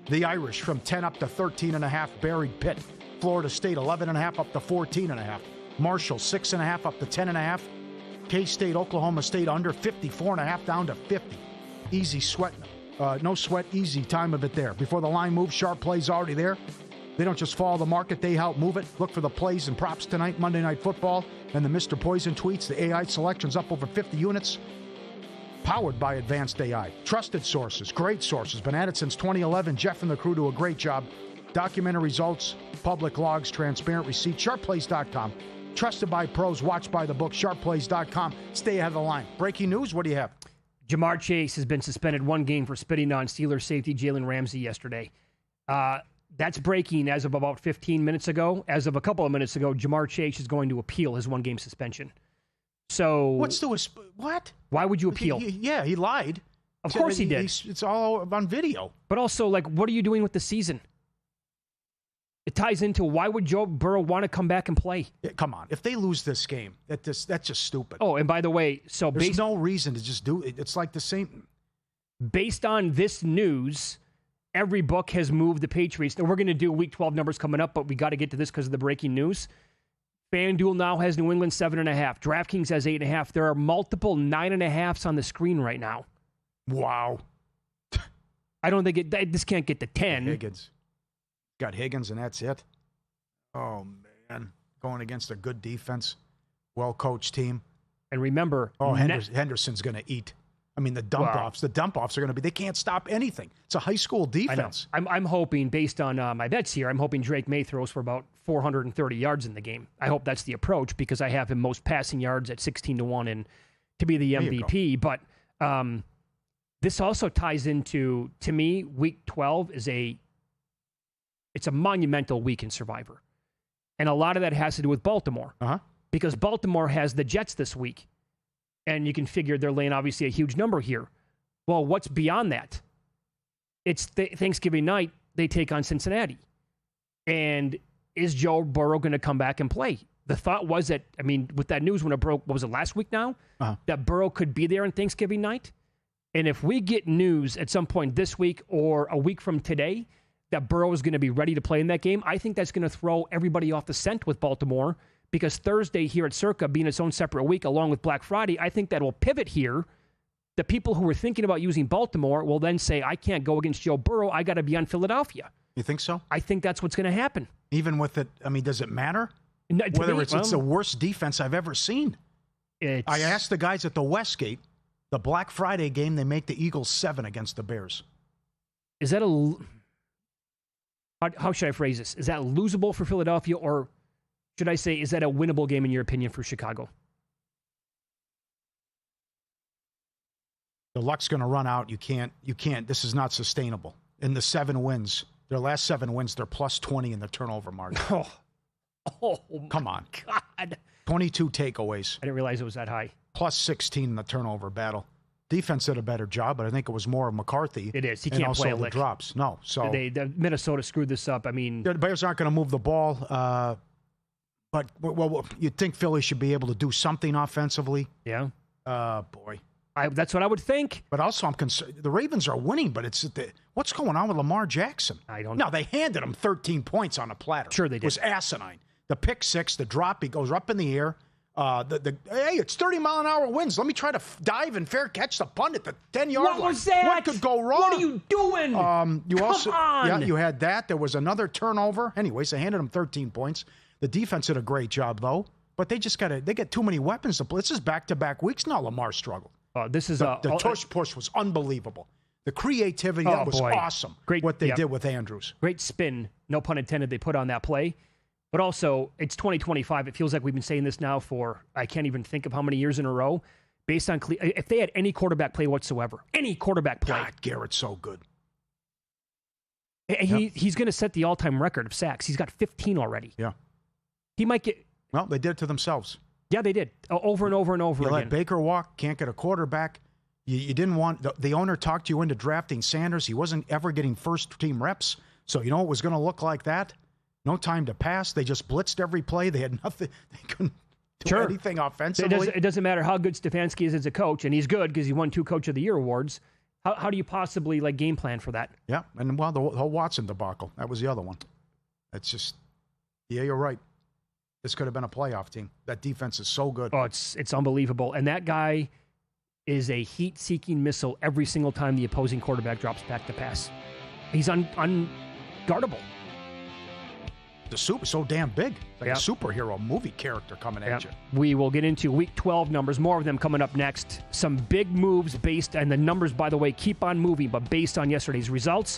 The Irish from 10 up to 13.5, buried Pitt. Florida State 11.5 up to 14.5. Marshall 6.5 up to 10.5. K-State, Oklahoma State under 54.5 down to 50. Easy sweat, no sweat, easy time of it there. Before the line moves, sharp plays already there. They don't just follow the market, they help move it. Look for the plays and props tonight, Monday Night Football. And the Mr. Poison tweets, the AI selection's up over 50 units. Powered by Advanced AI. Trusted sources, great sources. Been at it since 2011. Jeff and the crew do a great job. Documented results, public logs, transparent receipts. Sharpplays.com. Trusted by pros, watched by the book. Sharpplays.com. Stay ahead of the line. Breaking news, what do you have? Jamar Chase has been suspended one game for spitting on Steelers safety Jalen Ramsey yesterday. That's breaking as of about 15 minutes ago. As of a couple of minutes ago, Jamar Chase is going to appeal his one-game suspension. So what? Why would you appeal? He lied. Of course he did. It's all on video. But also, what are you doing with the season? It ties into why would Joe Burrow want to come back and play? Yeah, come on. If they lose this game, that's just stupid. Oh, and by the way, so there's no reason to just do it. It's like the same. Based on this news, every book has moved the Patriots. Now, we're going to do Week 12 numbers coming up, but we got to get to this because of the breaking news. FanDuel now has New England 7.5. DraftKings has 8.5. There are multiple 9.5s on the screen right now. Wow. I don't think this can't get to 10. Higgins. Got Higgins, and that's it. Oh, man. Going against a good defense, well-coached team. And remember... Henderson's going to eat. I mean, the dump-offs are going to be... They can't stop anything. It's a high school defense. I'm hoping, based on my bets here, I'm hoping Drake May throws for about 430 yards in the game. I hope that's the approach because I have him most passing yards at 16-1 and to be the MVP. But this also ties into, to me, Week 12 is it's a monumental week in Survivor. And a lot of that has to do with Baltimore. Because Baltimore has the Jets this week. And you can figure they're laying, obviously, a huge number here. Well, what's beyond that? It's Thanksgiving night, they take on Cincinnati. And is Joe Burrow going to come back and play? The thought was that, with that news when it broke, what was it, last week now? That Burrow could be there on Thanksgiving night. And if we get news at some point this week or a week from today that Burrow is going to be ready to play in that game, I think that's going to throw everybody off the scent with Baltimore because Thursday here at Circa being its own separate week along with Black Friday, I think that will pivot here. The people who were thinking about using Baltimore will then say, I can't go against Joe Burrow. I got to be on Philadelphia. You think so? I think that's what's going to happen. Even with it, does it matter? No, whether it's the worst defense I've ever seen. I asked the guys at the Westgate, the Black Friday game, they make the Eagles 7 against the Bears. Is that how should I phrase this? Is that losable for Philadelphia, or should I say, is that a winnable game in your opinion for Chicago? The luck's going to run out. You can't. This is not sustainable. In the 7 wins, their last 7 wins, they're plus 20 in the turnover margin. Oh, come on. God. 22 takeaways. I didn't realize it was that high. Plus 16 in the turnover battle. Defense did a better job, but I think it was more of McCarthy. It is. He can't play a lick. The drops. No. So the Minnesota screwed this up. The Bears aren't going to move the ball. But you'd think Philly should be able to do something offensively. Yeah. Boy. That's what I would think. But also, I'm concerned. The Ravens are winning, but what's going on with Lamar Jackson? I don't know. No, they handed him 13 points on a platter. Sure, they did. It was asinine. The pick six, the drop, he goes up in the air. Hey, it's 30-mile-an-hour winds. Let me try to dive and fair catch the punt at the 10-yard line. What was that? What could go wrong? What are you doing? Come on. Yeah, you had that. There was another turnover. Anyways, they handed him 13 points. The defense did a great job, though. But they just they get too many weapons to play. This is back-to-back weeks now. Lamar struggled. This is the tush push was unbelievable. The creativity that was awesome. Great, what they did with Andrews. Great spin, no pun intended, they put on that play. But also, it's 2025. It feels like we've been saying this now for, I can't even think of how many years in a row. Based on, if they had any quarterback play whatsoever, any quarterback play. God, Garrett's so good. He's going to set the all-time record of sacks. He's got 15 already. Yeah. He might get... Well, they did it to themselves. Yeah, they did. Over and over and over again. You let Baker walk, can't get a quarterback. You didn't want... The owner talked you into drafting Sanders. He wasn't ever getting first-team reps. So you know it was going to look like that? No time to pass. They just blitzed every play. They had nothing. They couldn't. do anything offensively. It doesn't matter how good Stefanski is as a coach, and he's good because he won 2 Coach of the Year awards. How do you possibly game plan for that? Yeah, and the whole Watson debacle, that was the other one. It's just, yeah, you're right. This could have been a playoff team. That defense is so good. Oh, it's unbelievable. And that guy is a heat-seeking missile every single time the opposing quarterback drops back to pass. He's unguardable. The super so damn big. Like a superhero movie character coming at you. We will get into Week 12 numbers, more of them coming up next. Some big moves based, and the numbers, by the way, keep on moving, but based on yesterday's results.